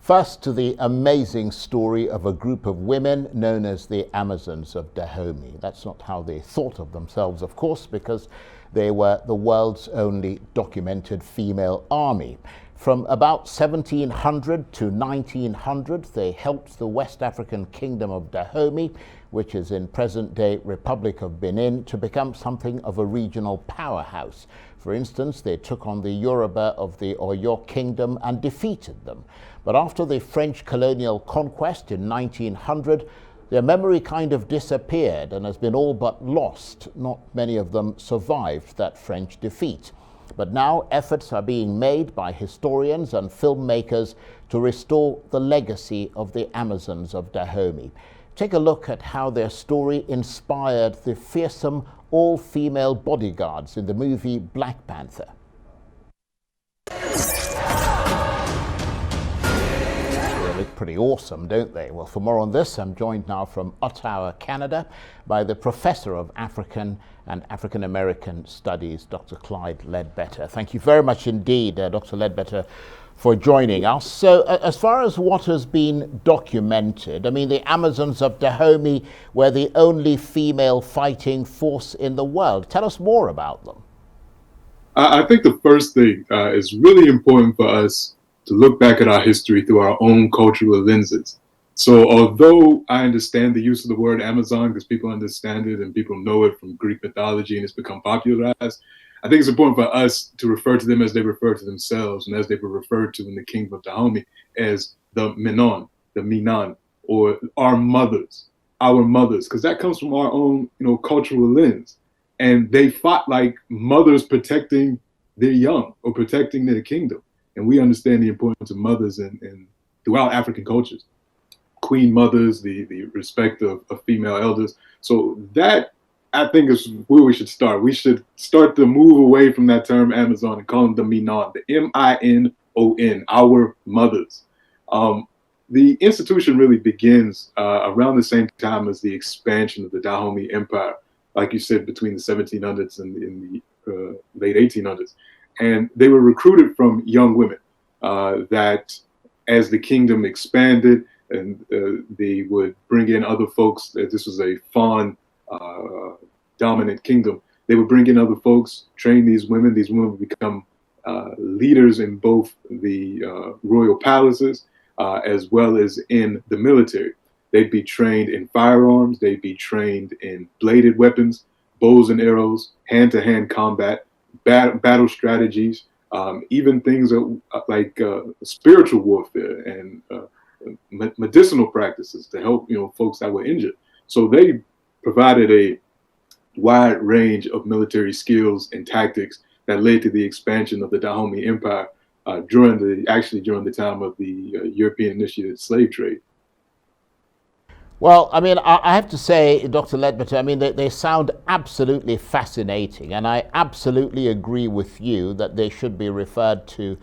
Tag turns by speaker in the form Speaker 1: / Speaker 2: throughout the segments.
Speaker 1: First, to the amazing story of a group of women known as the Amazons of Dahomey. That's not how they thought of themselves, of course, because they were the world's only documented female army. From about 1700 to 1900, they helped the West African kingdom of Dahomey, which is in present-day Republic of Benin, to become something of a regional powerhouse. For instance, they took on the Yoruba of the Oyo kingdom and defeated them. But after the French colonial conquest in 1900, their memory kind of disappeared and has been all but lost. Not many of them survived that French defeat. But now efforts are being made by historians and filmmakers to restore the legacy of the Amazons of Dahomey. Take a look at how their story inspired the fearsome all-female bodyguards in the movie Black Panther. They look pretty awesome, don't they? Well, for more on this, I'm joined now from Ottawa, Canada, by the Professor of African and African American Studies, Dr. Clyde Ledbetter. Thank you very much indeed, Dr. Ledbetter, for joining us. So as far as what has been documented, I mean, the Amazons of Dahomey were the only female fighting force in the world. Tell us more about them.
Speaker 2: I think the first thing is really important for us to look back at our history through our own cultural lenses. So although I understand the use of the word Amazon because people understand it and people know it from Greek mythology and it's become popularized, I think it's important for us to refer to them as they refer to themselves and as they were referred to in the kingdom of Dahomey as the Menon, the Minan, or our mothers, because that comes from our own, cultural lens. And they fought like mothers protecting their young or protecting their kingdom. And we understand the importance of mothers in throughout African cultures. Queen mothers, the respect of female elders. So that, I think, is where we should start. We should start to move away from that term Amazon and call them the Minon, the M-I-N-O-N, our mothers. The institution really begins around the same time as the expansion of the Dahomey Empire, like you said, between the 1700s and in the late 1800s. And they were recruited from young women that as the kingdom expanded, and they would bring in other folks. This was a fawn dominant kingdom. They would bring in other folks, train these women. These women would become leaders in both the royal palaces as well as in the military. They'd be trained in firearms. They'd be trained in bladed weapons, bows and arrows, hand-to-hand combat, battle strategies, even things like spiritual warfare and medicinal practices to help folks that were injured. So they provided a wide range of military skills and tactics that led to the expansion of the Dahomey Empire during the time of the European initiated slave trade.
Speaker 1: Well, I mean, I have to say, Dr. Ledbetter, I mean, they sound absolutely fascinating, and I absolutely agree with you that they should be referred to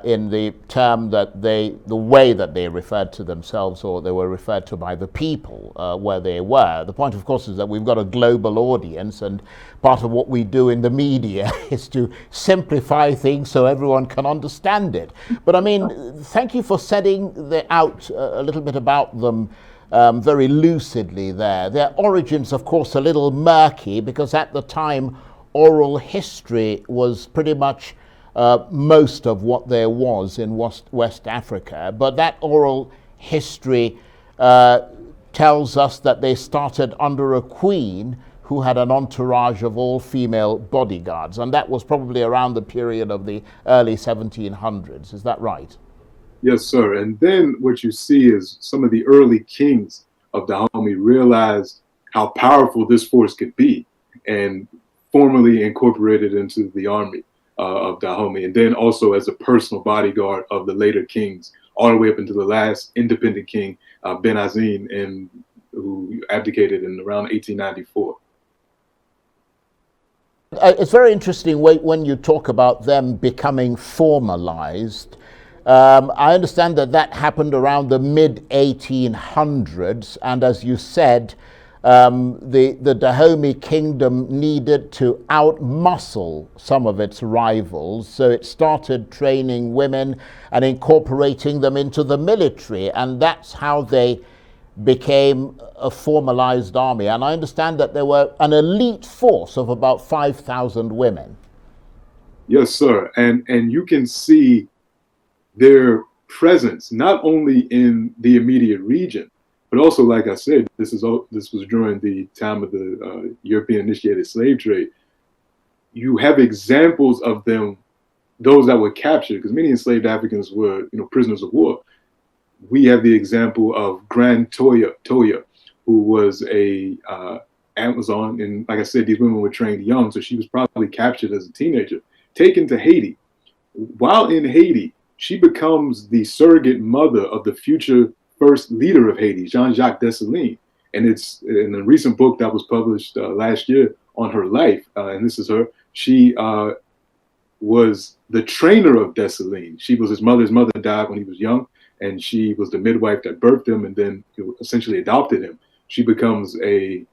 Speaker 1: in the term that the way that they referred to themselves, or they were referred to by the people where they were. The point, of course, is that we've got a global audience, and part of what we do in the media is to simplify things so everyone can understand it. But I mean, thank you for setting out a little bit about them very lucidly there. Their origins, of course, a little murky, because at the time, oral history was pretty much most of what there was in West Africa. But that oral history tells us that they started under a queen who had an entourage of all-female bodyguards, and that was probably around the period of the early 1700s. Is that right?
Speaker 2: Yes, sir. And then what you see is some of the early kings of Dahomey realized how powerful this force could be and formally incorporated into the army of Dahomey, and then also as a personal bodyguard of the later kings, all the way up into the last independent king, Ben Azin, and who abdicated in around 1894.
Speaker 1: It's very interesting when you talk about them becoming formalized. I understand that happened around the mid-1800s, and as you said, the Dahomey kingdom needed to outmuscle some of its rivals, so it started training women and incorporating them into the military, and that's how they became a formalized army. And I understand that there were an elite force of about 5,000 women.
Speaker 2: Yes, sir. And you can see their presence not only in the immediate region, but also, like I said, this was during the time of the European-initiated slave trade. You have examples of them, those that were captured, because many enslaved Africans were, prisoners of war. We have the example of Grand Toya, who was a Amazon, and like I said, these women were trained young, so she was probably captured as a teenager, taken to Haiti. While in Haiti, she becomes the surrogate mother of the future first leader of Haiti, Jean-Jacques Dessalines. And it's in a recent book that was published last year on her life, and this is her. She was the trainer of Dessalines. She was his mother. His mother died when he was young, and she was the midwife that birthed him and then essentially adopted him. She becomes a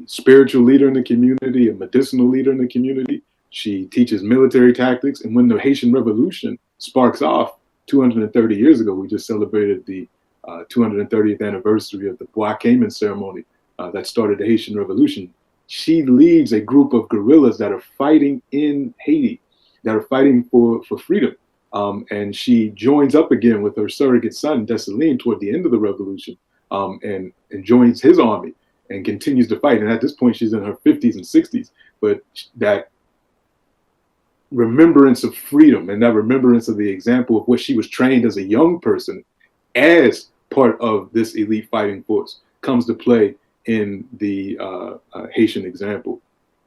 Speaker 2: spiritual leader in the community, a medicinal leader in the community. She teaches military tactics. And when the Haitian Revolution sparks off 230 years ago, we just celebrated the 230th anniversary of the Bois Cayman ceremony that started the Haitian Revolution. She leads a group of guerrillas that are fighting in Haiti, that are fighting for freedom. And she joins up again with her surrogate son, Dessalines, toward the end of the revolution, and joins his army and continues to fight. And at this point, she's in her 50s and 60s. But that remembrance of freedom and that remembrance of the example of what she was trained as a young person as part of this elite fighting force comes to play in the Haitian example.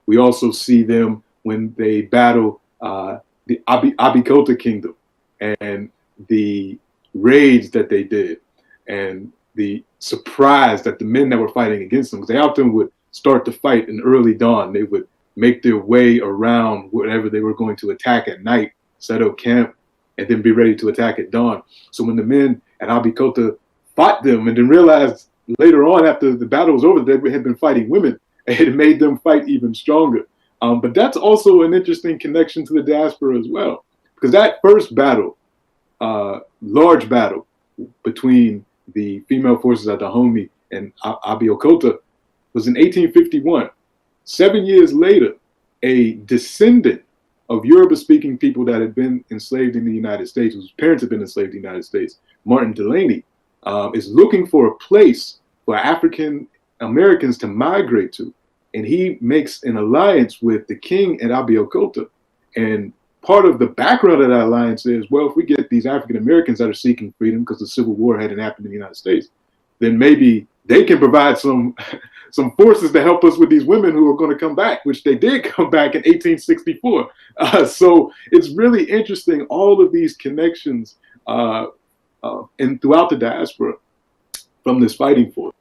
Speaker 2: We also see them when they battle the Abikota kingdom and the raids that they did and the surprise that the men that were fighting against them, because they often would start to fight in early dawn. They would make their way around whatever they were going to attack at night, set up camp, and then be ready to attack at dawn. So when the men at Abikota fought them and then realized later on after the battle was over that they had been fighting women, it made them fight even stronger. But that's also an interesting connection to the diaspora as well, because that first battle, large battle between the female forces at Dahomey and Abeokuta was in 1851. 7 years later, a descendant of Yoruba-speaking people that had been enslaved in the United States, whose parents had been enslaved in the United States, Martin Delaney, is looking for a place for African Americans to migrate to. And he makes an alliance with the king at Abeokuta. And part of the background of that alliance is, well, if we get these African Americans that are seeking freedom because the Civil War hadn't happened in the United States, then maybe they can provide some forces to help us with these women who are going to come back, which they did come back in 1864. So it's really interesting, all of these connections and throughout the diaspora from this fighting force.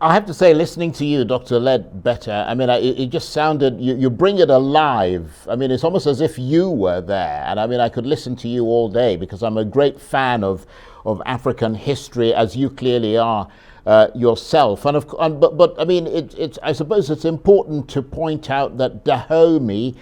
Speaker 1: I have to say, listening to you, Dr. Ledbetter, I mean, it just sounded, you bring it alive. I mean, it's almost as if you were there. And I mean, I could listen to you all day because I'm a great fan of African history, as you clearly are yourself. But I mean, I suppose it's important to point out that Dahomey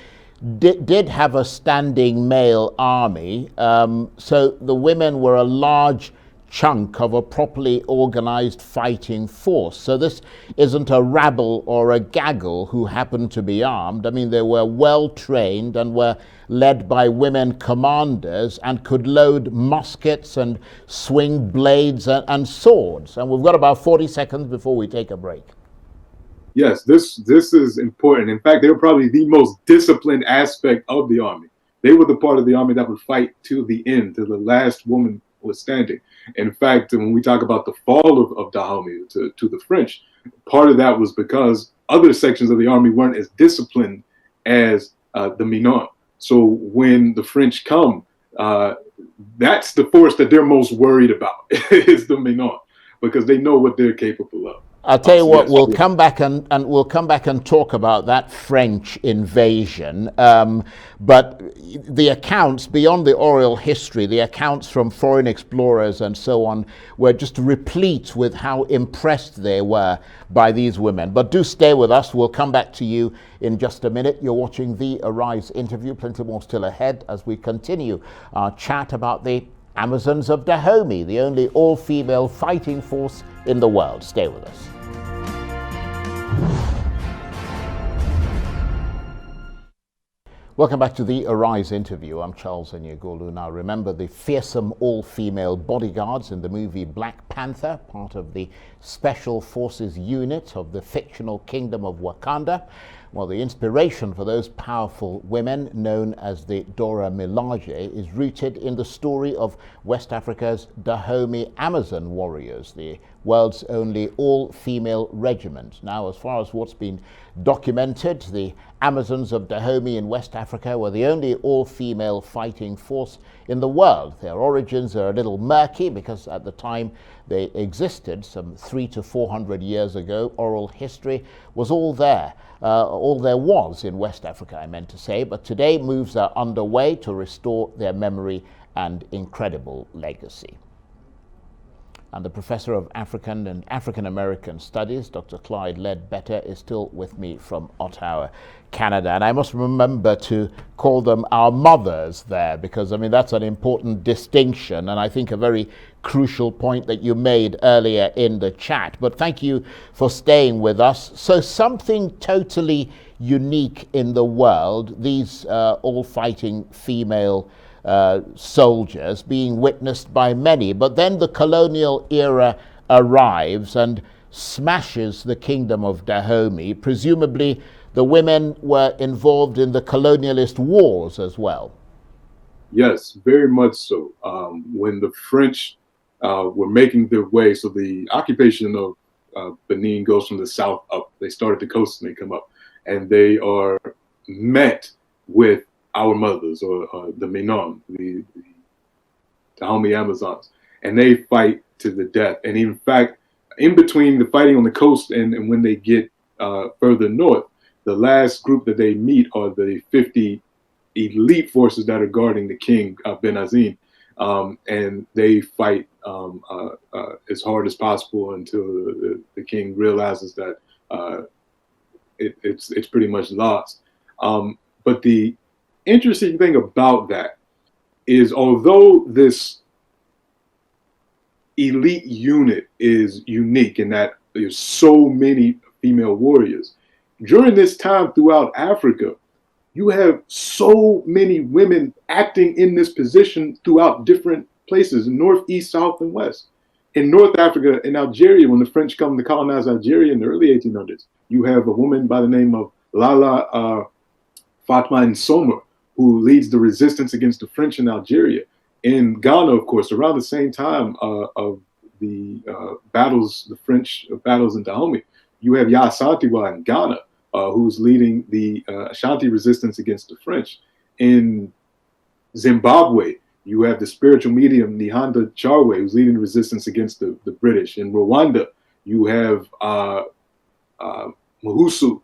Speaker 1: did have a standing male army. So the women were a large chunk of a properly organized fighting force. So this isn't a rabble or a gaggle who happened to be armed. I mean, they were well trained and were led by women commanders and could load muskets and swing blades and swords. And we've got about 40 seconds before we take a break.
Speaker 2: Yes, this is important. In fact, they were probably the most disciplined aspect of the army. They were the part of the army that would fight to the end, till the last woman was standing. In fact, when we talk about the fall of Dahomey to the French, part of that was because other sections of the army weren't as disciplined as the Minot. So when the French come, that's the force that they're most worried about is the Minot, because they know what they're capable of.
Speaker 1: I'll tell you
Speaker 2: So
Speaker 1: what.
Speaker 2: yes,
Speaker 1: We'll come back and we'll come back and talk about that French invasion. But the accounts beyond the oral history, the accounts from foreign explorers and so on, were just replete with how impressed they were by these women. But do stay with us. We'll come back to you in just a minute. You're watching the Arise interview. Plenty more still ahead as we continue our chat about the Amazons of Dahomey, the only all-female fighting force in the world. Stay with us. Welcome back to the Arise interview. I'm Charles Enyegolu. Now remember the fearsome all-female bodyguards in the movie Black Panther, part of the Special Forces unit of the fictional Kingdom of Wakanda? Well, the inspiration for those powerful women, known as the Dora Milaje, is rooted in the story of West Africa's Dahomey Amazon warriors, the world's only all-female regiment. Now, as far as what's been documented, the Amazons of Dahomey in West Africa were the only all-female fighting force in the world. Their origins are a little murky because at the time they existed, some 300 to 400 years ago, oral history was all there was in West Africa, I meant to say, but today moves are underway to restore their memory and incredible legacy. And the Professor of African and African American Studies, Dr. Clyde Ledbetter, is still with me from Ottawa, Canada. And I must remember to call them our mothers there, because, I mean, that's an important distinction, and I think a very crucial point that you made earlier in the chat. But thank you for staying with us. So something totally unique in the world, these all-fighting female soldiers being witnessed by many. But then the colonial era arrives and smashes the Kingdom of Dahomey. Presumably the women were involved in the colonialist wars as well.
Speaker 2: Yes, very much so. When the French were making their way, so the occupation of Benin goes from the south up. They start at the coast and they come up, and they are met with our mothers, or the Menon, the Dahomey Amazons, and they fight to the death. And in fact, in between the fighting on the coast and when they get further north, the last group that they meet are the 50 elite forces that are guarding the king, Benazine, and they fight as hard as possible until the king realizes that it's pretty much lost. But the interesting thing about that is, although this elite unit is unique in that there's so many female warriors, during this time throughout Africa, you have so many women acting in this position throughout different places, north, east, south, and west. In North Africa, in Algeria, when the French come to colonize Algeria in the early 1800s, you have a woman by the name of Lala Fatma Nsoma, who leads the resistance against the French in Algeria. In Ghana, of course, around the same time of the battles, the French battles in Dahomey, you have Ya Asantewaa in Ghana, who's leading the Ashanti resistance against the French. In Zimbabwe, you have the spiritual medium Nihanda Charwe, who's leading the resistance against the British. In Rwanda, you have Muhusu,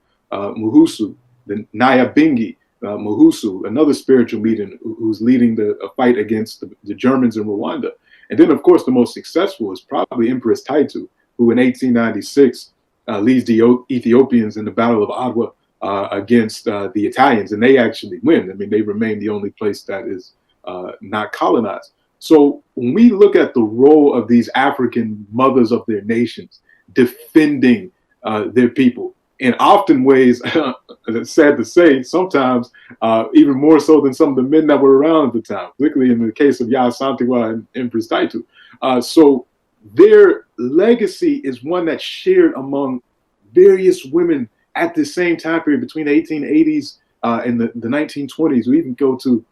Speaker 2: the Nyabingi, Muhusu, another spiritual medium who's leading the fight against the Germans in Rwanda. And then, of course, the most successful is probably Empress Taitu, who in 1896 leads the Ethiopians in the Battle of Adwa against the Italians, and they actually win. I mean, they remain the only place that is not colonized. So when we look at the role of these African mothers of their nations defending their people, in often ways, it's sad to say, sometimes even more so than some of the men that were around at the time, particularly in the case of Ya Asantewaa and Empress Taitu. So their legacy is one that's shared among various women at the same time period between the 1880s and the 1920s. We even go to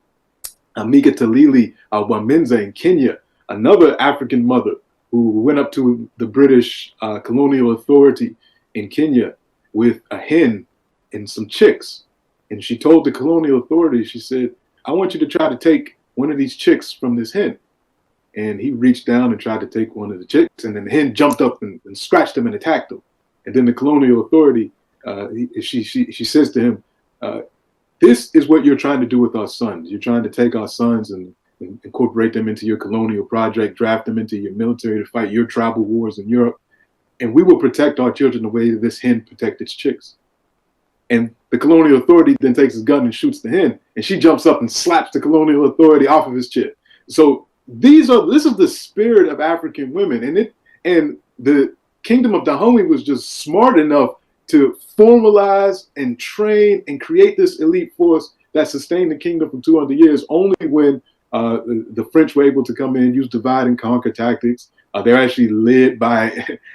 Speaker 2: Amiga Talili Wamenza in Kenya, another African mother who went up to the British colonial authority in Kenya with a hen and some chicks. And she told the colonial authority, she said, I want you to try to take one of these chicks from this hen. And he reached down and tried to take one of the chicks, and then the hen jumped up and scratched him and attacked him. And then the colonial authority, she says to him, this is what you're trying to do with our sons. You're trying to take our sons and incorporate them into your colonial project, draft them into your military to fight your tribal wars in Europe. And we will protect our children the way that this hen protects its chicks. And the colonial authority then takes his gun and shoots the hen, and she jumps up and slaps the colonial authority off of his chest. So this is the spirit of African women, and the Kingdom of Dahomey was just smart enough to formalize and train and create this elite force that sustained the kingdom for 200 years. Only when the French were able to come in, use divide and conquer tactics. They're actually led by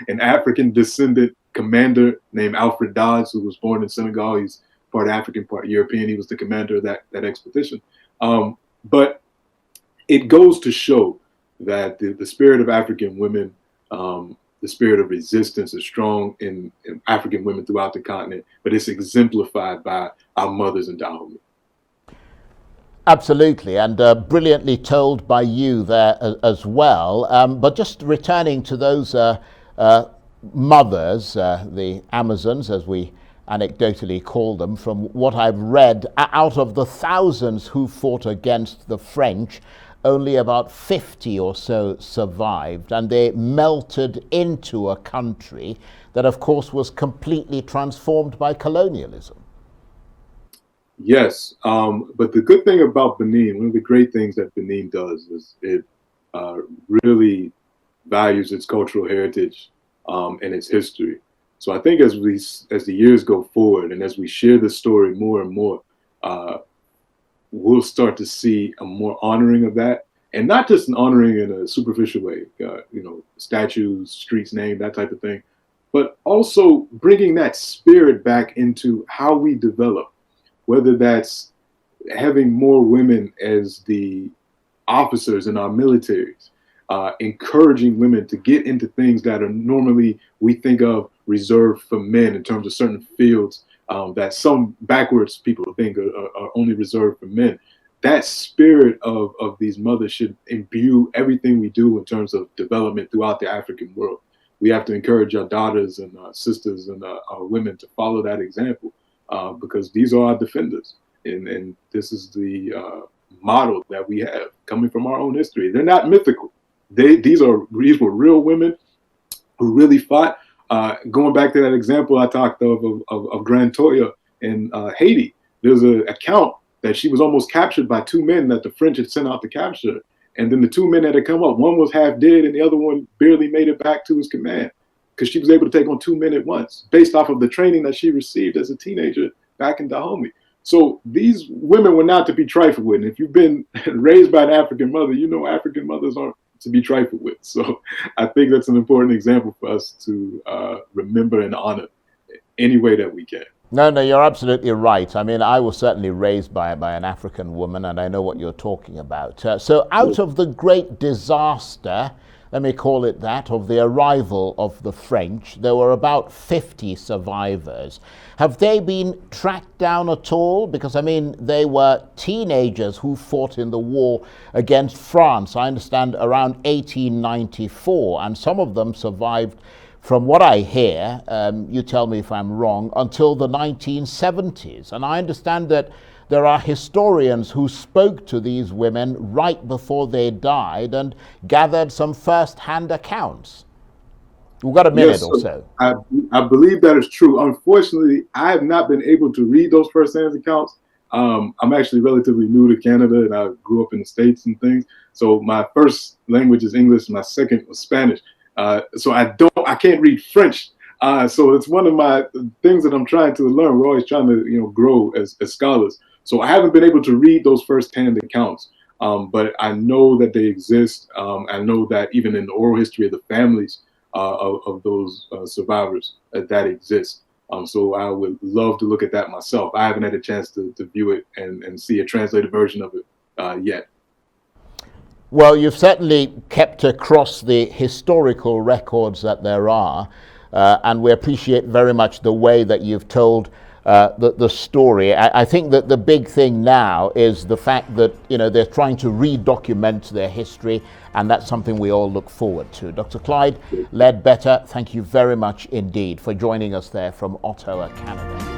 Speaker 2: an African descendant commander named Alfred Dodds, who was born in Senegal. He's part African, part European. He was the commander of that expedition. But it goes to show that the spirit of African women, the spirit of resistance is strong in African women throughout the continent, but it's exemplified by our mothers in Dahomey.
Speaker 1: Absolutely, and brilliantly told by you there as well. But just returning to those mothers, the Amazons, as we anecdotally call them, from what I've read, out of the thousands who fought against the French, only about 50 or so survived, and they melted into a country that, of course, was completely transformed by colonialism.
Speaker 2: Yes, but the good thing about Benin, one of the great things that Benin does is it really values its cultural heritage and its history. So I think as the years go forward and as we share the story more and more, we'll start to see a more honoring of that, and not just an honoring in a superficial way, statues, streets named, that type of thing, but also bringing that spirit back into how we develop. Whether that's having more women as the officers in our militaries, encouraging women to get into things that are normally we think of reserved for men in terms of certain fields that some backwards people think are only reserved for men. That spirit of these mothers should imbue everything we do in terms of development throughout the African world. We have to encourage our daughters and our sisters and our women to follow that example. Because these are our defenders, and this is the model that we have coming from our own history. They're not mythical. These were real women who really fought. Going back to that example I talked of Grand Toya in Haiti, there's an account that she was almost captured by two men that the French had sent out to capture her. And then the two men that had come up, one was half dead and the other one barely made it back to his command, because she was able to take on two men at once based off of the training that she received as a teenager back in Dahomey. So these women were not to be trifled with. And if you've been raised by an African mother, you know African mothers aren't to be trifled with. So I think that's an important example for us to remember and honor any way that we can.
Speaker 1: No, you're absolutely right. I mean, I was certainly raised by an African woman, and I know what you're talking about. So out of the great disaster, let me call it that, of the arrival of the French, there were about 50 survivors. Have they been tracked down at all? Because, I mean, they were teenagers who fought in the war against France, I understand, around 1894, and some of them survived, from what I hear, you tell me if I'm wrong, until the 1970s. And I understand that there are historians who spoke to these women right before they died and gathered some first-hand accounts. We've got a minute or so.
Speaker 2: I believe that is true. Unfortunately, I have not been able to read those first-hand accounts. I'm actually relatively new to Canada, and I grew up in the States and things. So my first language is English, and my second was Spanish. So I can't read French. So it's one of my things that I'm trying to learn. We're always trying to, grow as scholars. So I haven't been able to read those first-hand accounts, but I know that they exist. I know that even in the oral history of the families of those survivors, that exists. So I would love to look at that myself. I haven't had a chance to view it and see a translated version of it yet.
Speaker 1: Well, you've certainly kept across the historical records that there are, and we appreciate very much the way that you've told the story. I think that the big thing now is the fact that, you know, they're trying to redocument their history, and that's something we all look forward to. Dr. Clyde Ledbetter, thank you very much indeed for joining us there from Ottawa, Canada.